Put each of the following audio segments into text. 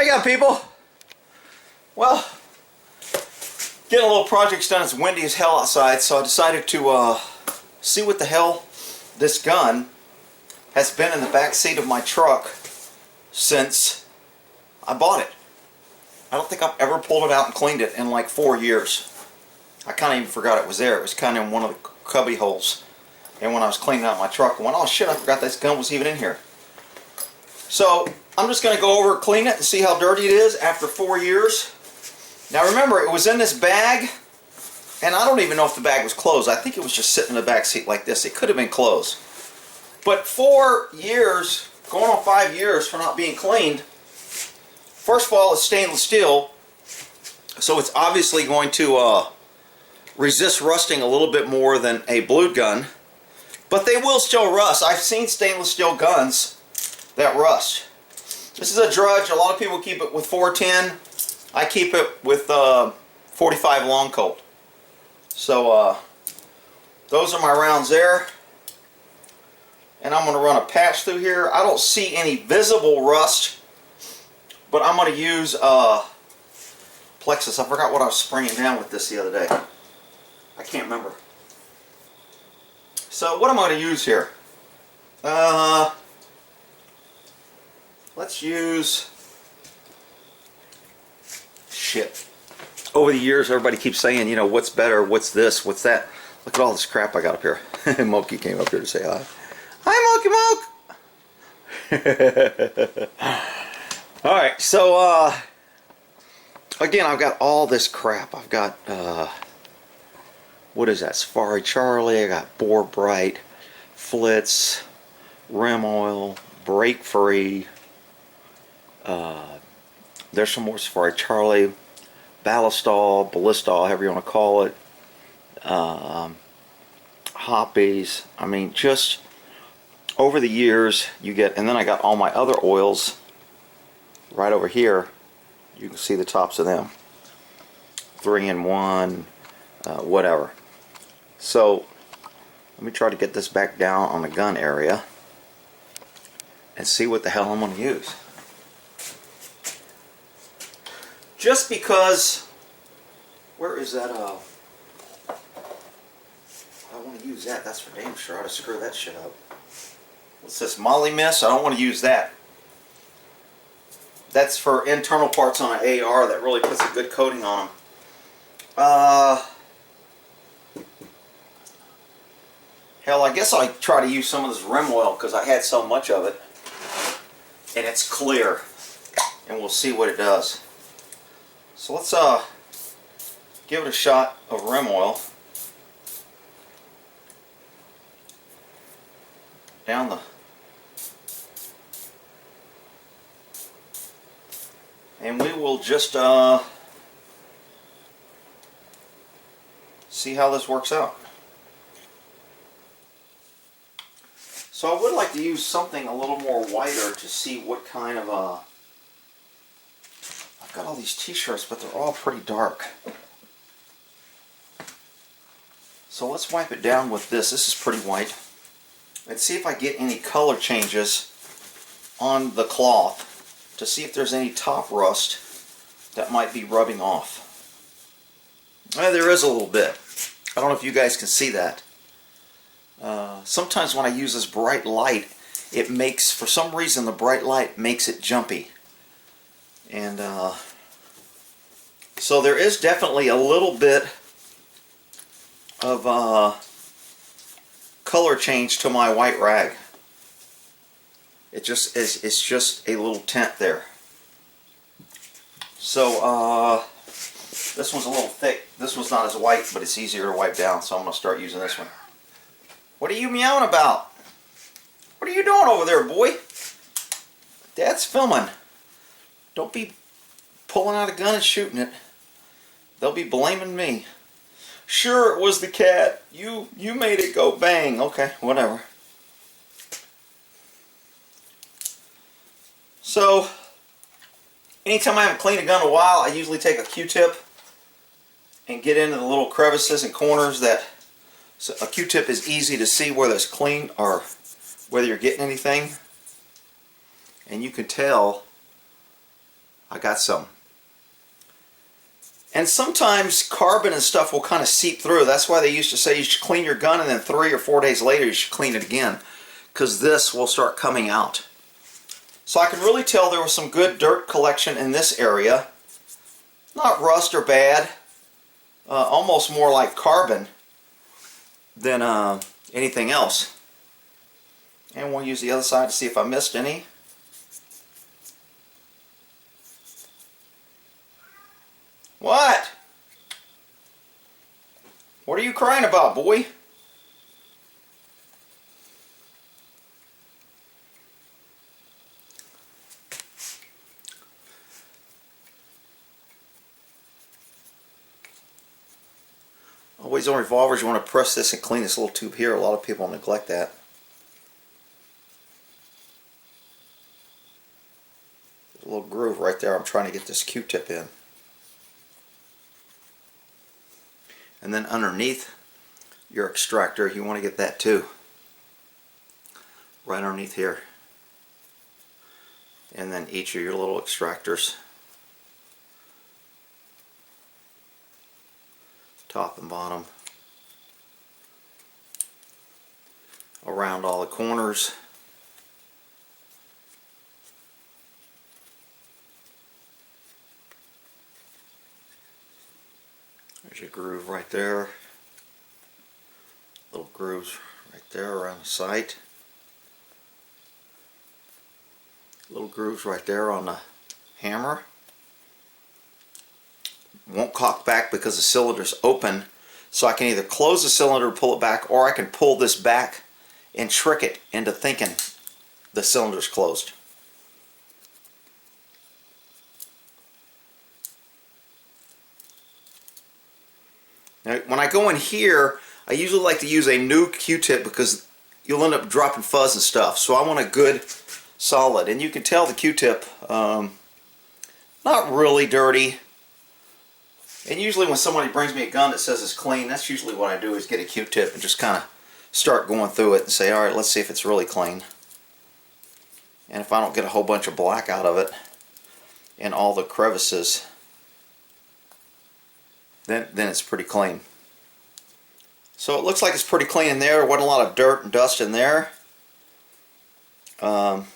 How you going, people? Well, getting a little projects done. It's windy as hell outside, so I decided to see what the hell this gun has been in the back seat of my truck since I bought it. I don't think I've ever pulled it out and cleaned it in like 4 years. I kind of even forgot it was there. It was kind of in one of the cubby holes. And when I was cleaning out my truck, I went, oh shit, I forgot this gun was even in here. So I'm just going to go over and clean it and see how dirty it is after 4 years. Now remember, it was in this bag, and I don't even know if the bag was closed. I think it was just sitting in the back seat like this. It could have been closed. But 4 years, going on 5 years for not being cleaned, first of all, it's stainless steel, so it's obviously going to resist rusting a little bit more than a blued gun, but they will still rust. I've seen stainless steel guns that rust. This is a Drudge. A lot of people keep it with 410. I keep it with 45 long Colt. So those are my rounds there. And I'm going to run a patch through here. I don't see any visible rust, but I'm going to use Plexus. I forgot what I was spraying down with this the other day. I can't remember. So what am I going to use here? Let's use... Shit. Over the years, everybody keeps saying, you know, what's better, what's this, what's that. Look at all this crap I got up here. Moki came up here to say hi. Hi, Moki Moke! Alright, so, again, I've got all this crap. I've got, what is that? Safari Charlie, I got Bore Bright, Flitz, Rim Oil, Brake Free, there's some more Safari Charlie, Ballistol, Ballistol, however you want to call it, Hoppies. I mean, just over the years you get, and then I got all my other oils right over here. You can see the tops of them. 3-in-1, whatever. So let me try to get this back down on the gun area and see what the hell I'm going to use. Just because, where is that, I want to use that, that's for damn sure. I ought to screw that shit up. What's this, Molly Mist? I don't want to use that. That's for internal parts on an AR that really puts a good coating on them. Hell, I guess I'll try to use some of this rim oil because I had so much of it. And it's clear. And we'll see what it does. So let's give it a shot of rim oil down the and we will just see how this works out. So I would like to use something a little more whiter to see what kind of I've got all these t-shirts, but they're all pretty dark. So let's wipe it down with this. This is pretty white. And see if I get any color changes on the cloth to see if there's any top rust that might be rubbing off. There is a little bit. I don't know if you guys can see that. Sometimes when I use this bright light, it makes, for some reason, the bright light makes it jumpy. And so there is definitely a little bit of color change to my white rag. It just is, it's just a little tint there. So this one's a little thick. This one's not as white, but it's easier to wipe down, so I'm going to start using this one. What are you meowing about? What are you doing over there, boy? Dad's filming. Don't be pulling out a gun and shooting it. They'll be blaming me. Sure, it was the cat. You made it go bang. Okay, whatever. So, anytime I haven't cleaned a gun in a while, I usually take a Q-tip and get into the little crevices and corners that... So a Q-tip is easy to see whether it's clean or whether you're getting anything. And you can tell I got some. And sometimes carbon and stuff will kind of seep through. That's why they used to say you should clean your gun and then 3 or 4 days later you should clean it again, because this will start coming out. So I can really tell there was some good dirt collection in this area. Not rust or bad, almost more like carbon than anything else. And we'll use the other side to see if I missed any. What? What are you crying about, boy? Always on revolvers, you want to press this and clean this little tube here. A lot of people neglect that. There's a little groove right there. I'm trying to get this Q-tip in. And then underneath your extractor, you want to get that too. Right underneath here. And then each of your little extractors. Top and bottom. Around all the corners. There's your groove right there. Little grooves right there around the sight. Little grooves right there on the hammer. Won't cock back because the cylinder's open, so I can either close the cylinder and pull it back, or I can pull this back and trick it into thinking the cylinder's closed. Now, when I go in here, I usually like to use a new Q-tip because you'll end up dropping fuzz and stuff. So I want a good solid, and you can tell the Q-tip not really dirty. And usually when somebody brings me a gun that says it's clean, that's usually what I do, is get a Q-tip and just kind of start going through it and say, alright, let's see if it's really clean. And if I don't get a whole bunch of black out of it and all the crevices, then it's pretty clean. So it looks like it's pretty clean in there. There wasn't a lot of dirt and dust in there. 4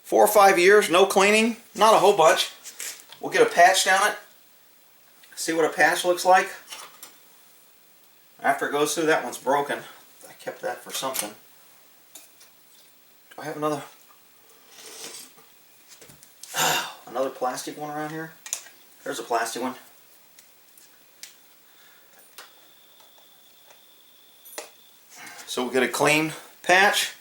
or 5 years, no cleaning, not a whole bunch. We'll get a patch down it, see what a patch looks like. After it goes through, that one's broken. I kept that for something. Do I have another plastic one around here? There's a plastic one. So we'll get a clean patch.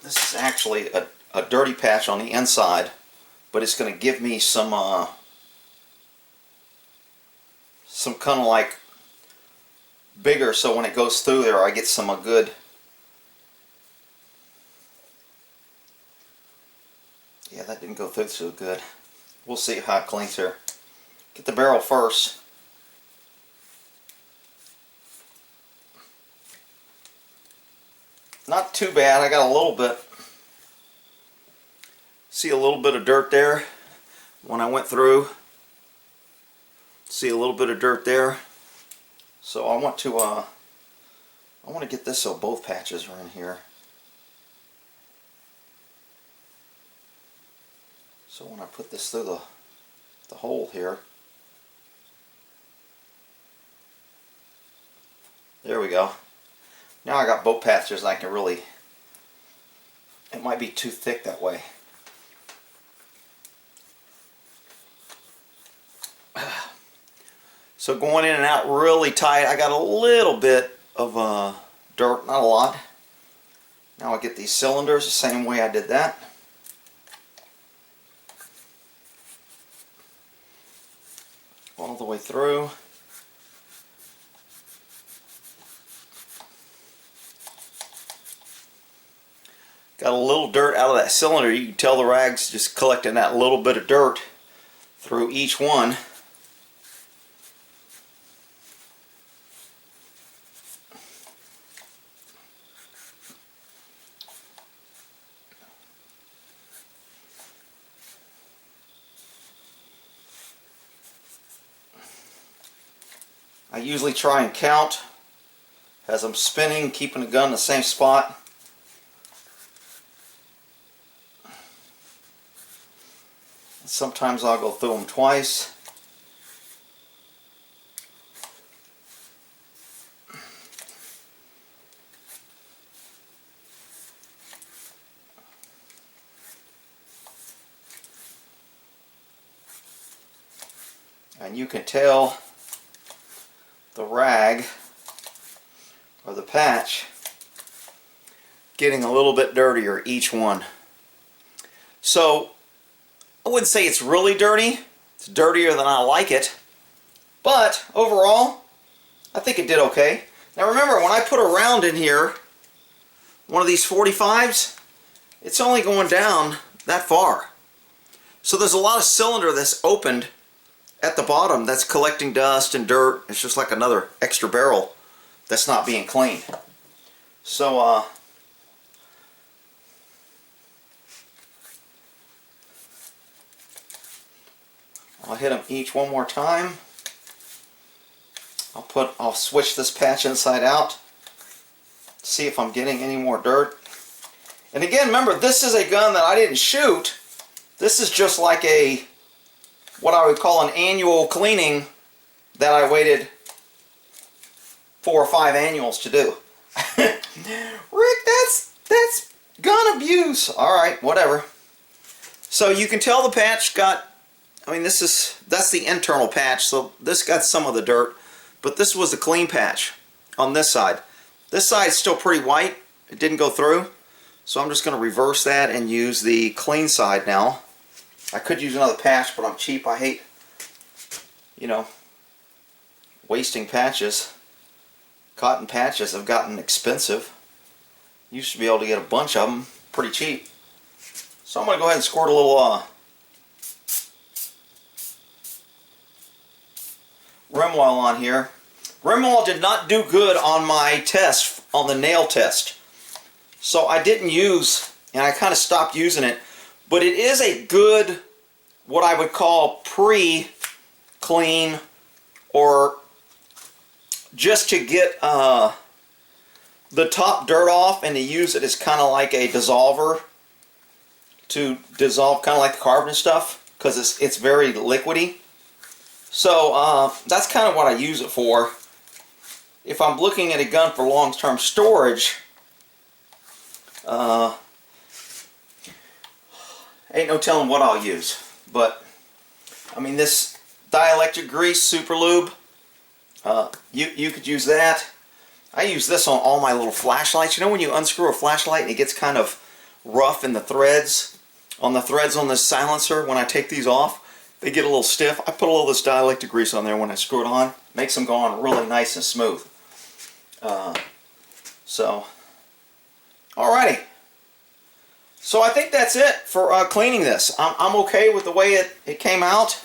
This is actually a dirty patch on the inside, but it's going to give me some kind of like bigger, so when it goes through there I get some good. Yeah, that didn't go through so good. We'll see how it cleans here. Get the barrel first. Not too bad. I got a little bit. See a little bit of dirt there when I went through. See a little bit of dirt there. So I want to get this so both patches are in here. So when I put this through the hole here, there we go. Now I got both patches and I can really, it might be too thick that way. So going in and out really tight. I got a little bit of dirt, not a lot. Now I get these cylinders the same way I did that. All the way through. Got a little dirt out of that cylinder. You can tell the rag's just collecting that little bit of dirt through each one. I usually try and count as I'm spinning, keeping the gun in the same spot. Sometimes I'll go through them twice. And you can tell the rag or the patch getting a little bit dirtier each one. So I wouldn't say it's really dirty. It's dirtier than I like it. But overall, I think it did okay. Now remember, when I put a round in here, one of these 45s, it's only going down that far. So there's a lot of cylinder that's opened at the bottom that's collecting dust and dirt. It's just like another extra barrel that's not being cleaned. So I'll hit them each one more time. I'll switch this patch inside out, see if I'm getting any more dirt. And again, remember, this is a gun that I didn't shoot. This is just like a, what I would call an annual cleaning that I waited 4 or 5 annuals to do. Rick, that's gun abuse. Alright, whatever. So you can tell the patch got, I mean, that's the internal patch, so this got some of the dirt, but this was the clean patch on this side. This side's still pretty white. It didn't go through, so I'm just going to reverse that and use the clean side now. I could use another patch, but I'm cheap. I hate, wasting patches. Cotton patches have gotten expensive. Used to be able to get a bunch of them pretty cheap. So I'm going to go ahead and squirt a little rim oil on here. Rim oil did not do good on my test, on the nail test. So I didn't use, and I kind of stopped using it. But it is a good, what I would call pre-clean, or just to get the top dirt off, and to use it as kind of like a dissolver to dissolve kind of like the carbon and stuff, because it's very liquidy. So that's kind of what I use it for. If I'm looking at a gun for long-term storage, ain't no telling what I'll use. But I mean, this dielectric grease super lube, you could use that. I use this on all my little flashlights. You know when you unscrew a flashlight and it gets kind of rough in the threads? On the threads on this silencer, when I take these off, they get a little stiff. I put a little of this dielectric grease on there when I screw it on. Makes them go on really nice and smooth. Alrighty. So I think that's it for cleaning this. I'm okay with the way it came out.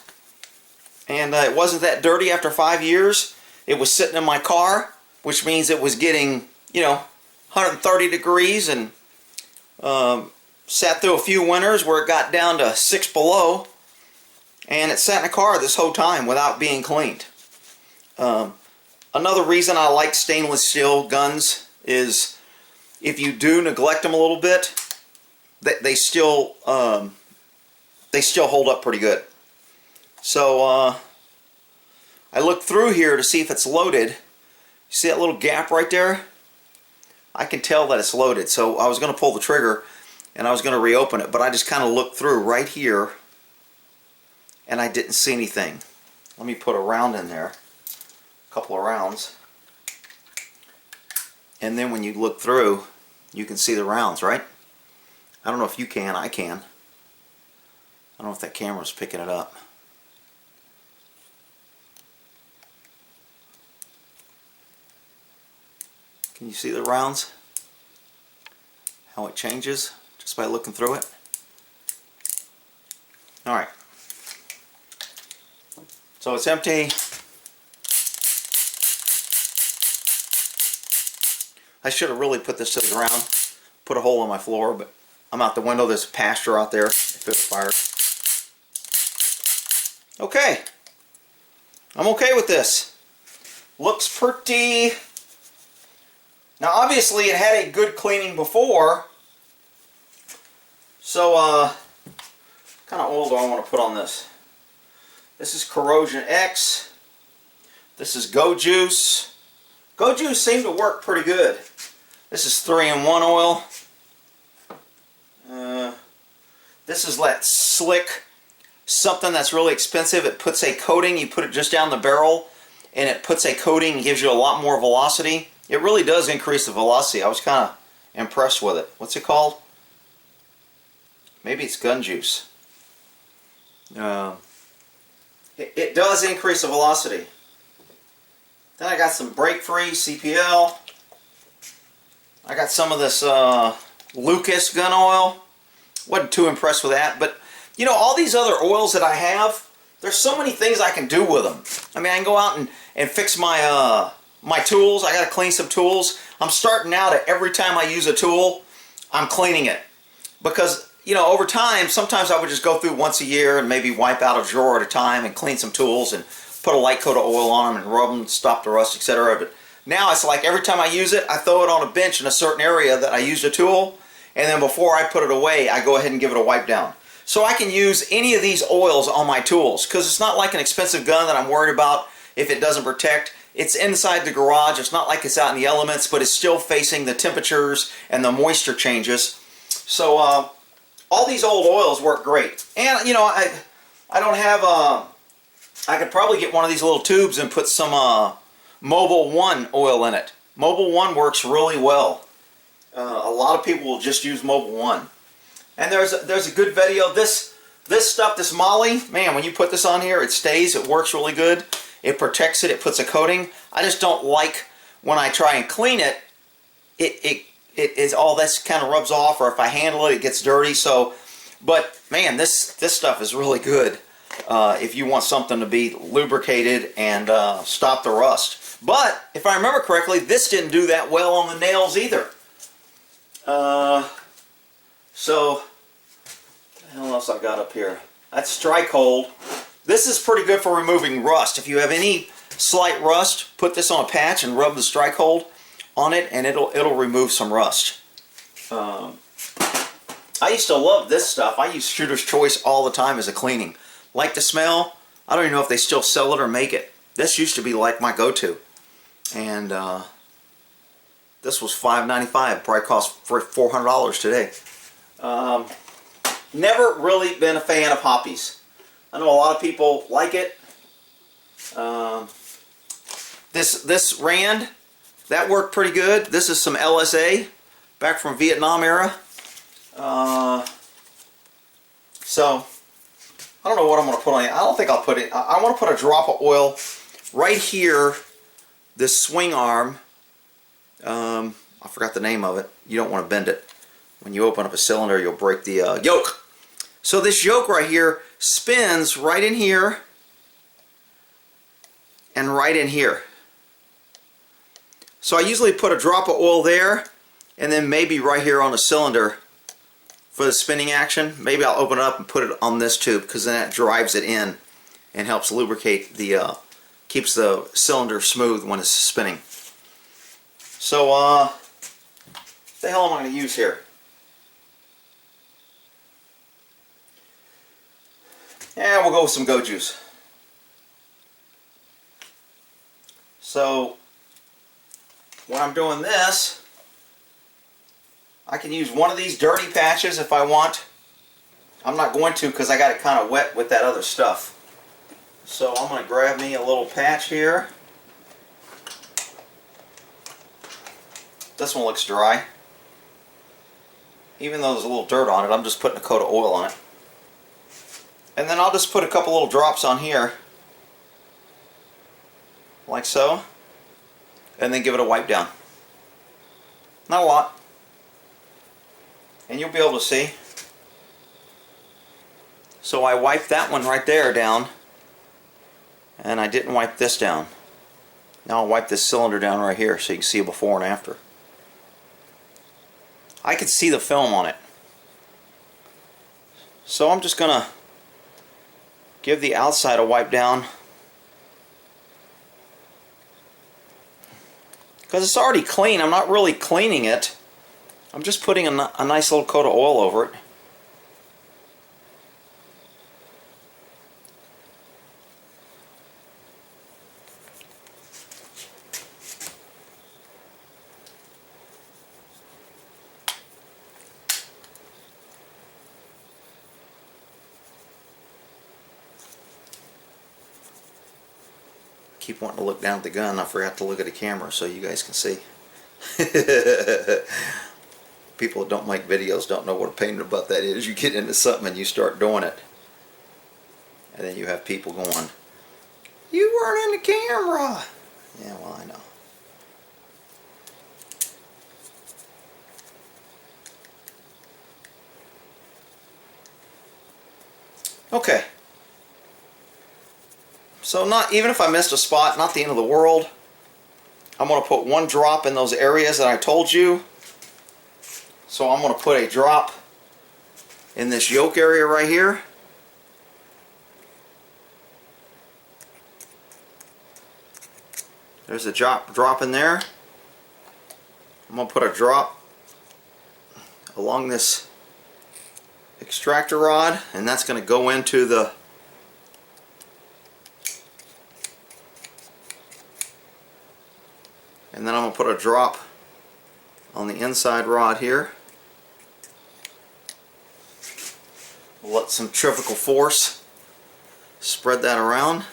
And it wasn't that dirty after 5 years. It was sitting in my car, which means it was getting, 130 degrees, and sat through a few winters where it got down to 6 below. And it sat in the car this whole time without being cleaned. Another reason I like stainless steel guns is if you do neglect them a little bit, they still hold up pretty good. So I looked through here to see if it's loaded. You see that little gap right there? I can tell that it's loaded. So I was going to pull the trigger and I was going to reopen it, but I just kind of looked through right here and I didn't see anything. Let me put a round in there, a couple of rounds, and then when you look through, you can see the rounds, right? I don't know if you can. I can. I don't know if that camera's picking it up. Can you see the rounds? How it changes just by looking through it? Alright. So it's empty. I should have really put this to the ground, put a hole in my floor, but I'm out the window. There's a pasture out there if it fires. Okay. I'm okay with this. Looks pretty. Now obviously it had a good cleaning before. So what kind of oil do I want to put on this? This is Corrosion X. This is Go Juice. Go Juice seemed to work pretty good. This is 3-in-1 oil. This is that Slick, something that's really expensive. It puts a coating, you put it just down the barrel, and it puts a coating and gives you a lot more velocity. It really does increase the velocity. I was kind of impressed with it. What's it called? Maybe it's Gun Juice. It does increase the velocity. Then I got some Break Free CPL. I got some of this Lucas gun oil. Wasn't too impressed with that, but you know, all these other oils that I have, there's so many things I can do with them. I mean, I can go out and fix my my tools. I got to clean some tools. I'm starting out at every time I use a tool, I'm cleaning it, because you know, over time, sometimes I would just go through once a year and maybe wipe out a drawer at a time and clean some tools and put a light coat of oil on them and rub them, stop the rust, etc. But now it's like every time I use it, I throw it on a bench in a certain area that I used a tool, and then before I put it away, I go ahead and give it a wipe down. So I can use any of these oils on my tools, because it's not like an expensive gun that I'm worried about if it doesn't protect. It's inside the garage. It's not like it's out in the elements, but it's still facing the temperatures and the moisture changes. So all these old oils work great. And you know, I don't have I could probably get one of these little tubes and put some Mobile One oil in it. Mobile One works really well. A lot of people will just use Mobile One. And there's a good video. This stuff, this Molly, man, when you put this on here, it stays. It works really good. It protects it. It puts a coating. I just don't like when I try and clean it. It is all this kind of rubs off, or if I handle it, it gets dirty. So, but man, this stuff is really good if you want something to be lubricated and stop the rust. But if I remember correctly, this didn't do that well on the nails either. So, what the hell else I got up here? That's Strike Hold. This is pretty good for removing rust. If you have any slight rust, put this on a patch and rub the Strike Hold on it, and it'll remove some rust. I used to love this stuff. I use Shooter's Choice all the time as a cleaning. Like the smell. I don't even know if they still sell it or make it. This used to be like my go-to. And this was $5.95. Probably cost $400 today. Never really been a fan of Hoppies. I know a lot of people like it. This Rand, that worked pretty good. This is some LSA back from Vietnam era. So I don't know what I'm going to put on it. I don't think I'll put it. I want to put a drop of oil right here. This swing arm. I forgot the name of it. You don't want to bend it. When you open up a cylinder, you'll break the yoke. So this yoke right here spins right in here and right in here. So I usually put a drop of oil there, and then maybe right here on the cylinder for the spinning action. Maybe I'll open it up and put it on this tube, because then that drives it in and helps lubricate the, keeps the cylinder smooth when it's spinning. So, what the hell am I going to use here? Yeah, we'll go with some Go Juice. So, when I'm doing this, I can use one of these dirty patches if I want. I'm not going to, because I got it kind of wet with that other stuff. So I'm going to grab me a little patch here. This one looks dry. Even though there's a little dirt on it, I'm just putting a coat of oil on it. And then I'll just put a couple little drops on here, like so, and then give it a wipe down. Not a lot. And you'll be able to see. So I wiped that one right there down, and I didn't wipe this down. Now I'll wipe this cylinder down right here so you can see a before and after. I can see the film on it. So I'm just gonna give the outside a wipe down. because it's already clean. I'm not really cleaning it. I'm just putting a nice little coat of oil over it. Keep wanting to look down at the gun. I forgot to look at the camera so you guys can see. People that don't make videos don't know what a pain in the butt that is. You get into something and you start doing it, and then you have people going, "You weren't in the camera." Yeah, well, I know. Okay. So not even if I missed a spot, not the end of the world. I'm going to put one drop in those areas that I told you. So I'm going to put a drop in this yoke area right here. There's a drop in there. I'm going to put a drop along this extractor rod, and that's going to go into the and then I'm going to put a drop on the inside rod here. We'll let some centrifugal force spread that around.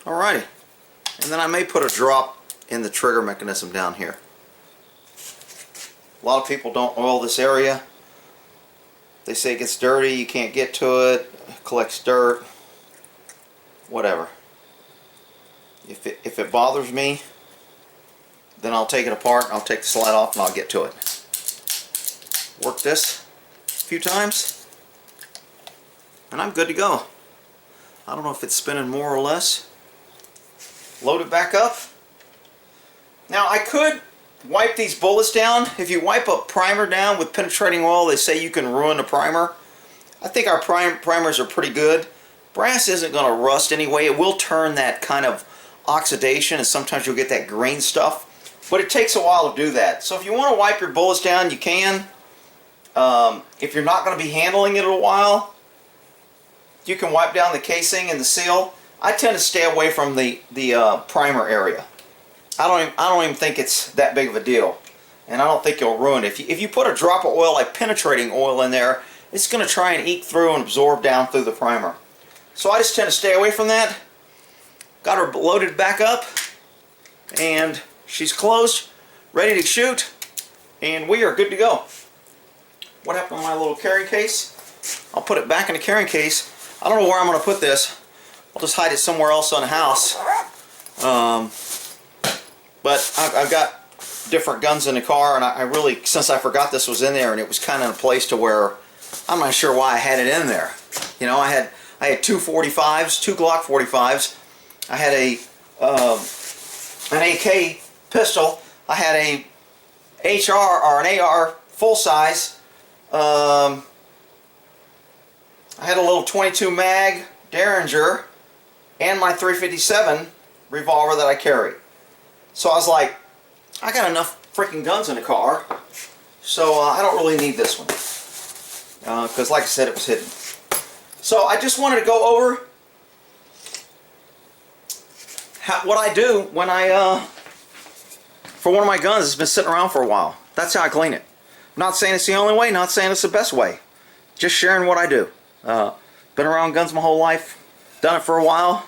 Alrighty, and then I may put a drop in the trigger mechanism down here. A lot of people don't oil this area. They say it gets dirty, you can't get to it, collects dirt, whatever. If it bothers me, then I'll take it apart, I'll take the slide off, and I'll get to it. Work this a few times, and I'm good to go. I don't know if it's spinning more or less. Load it back up. Now I could wipe these bullets down. If you wipe a primer down with penetrating oil, they say you can ruin the primer. I think our primers are pretty good. Brass isn't going to rust anyway. It will turn that kind of oxidation, and sometimes you'll get that green stuff. But it takes a while to do that. So if you want to wipe your bullets down, you can. If you're not going to be handling it a while, you can wipe down the casing and the seal. I tend to stay away from the primer area. I don't even think it's that big of a deal, and I don't think you'll ruin it. If you put a drop of oil, like penetrating oil, in there, it's going to try and eke through and absorb down through the primer. So I just tend to stay away from that. Got her loaded back up, and she's closed, ready to shoot, and we are good to go. What happened to my little carrying case? I'll put it back in the carrying case. I don't know where I'm going to put this. I'll just hide it somewhere else on the house. But I've got different guns in the car, and I really, since I forgot this was in there, and it was kind of in a place to where I'm not sure why I had it in there. You know, I had two 45s, two Glock 45s. I had an AK pistol. I had a HR or an AR full size. I had a little 22 mag Derringer and my 357 revolver that I carry. So I was like, I got enough freaking guns in the car, so I don't really need this one, because like I said, it was hidden. So I just wanted to go over what I do when for one of my guns that's been sitting around for a while. That's how I clean it. Not saying it's the only way, not saying it's the best way. Just sharing what I do. Been around guns my whole life, done it for a while.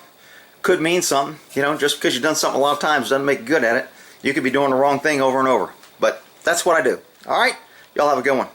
Could mean something, you know, just because you've done something a lot of times doesn't make you good at it. You could be doing the wrong thing over and over. But that's what I do. Alright, y'all have a good one.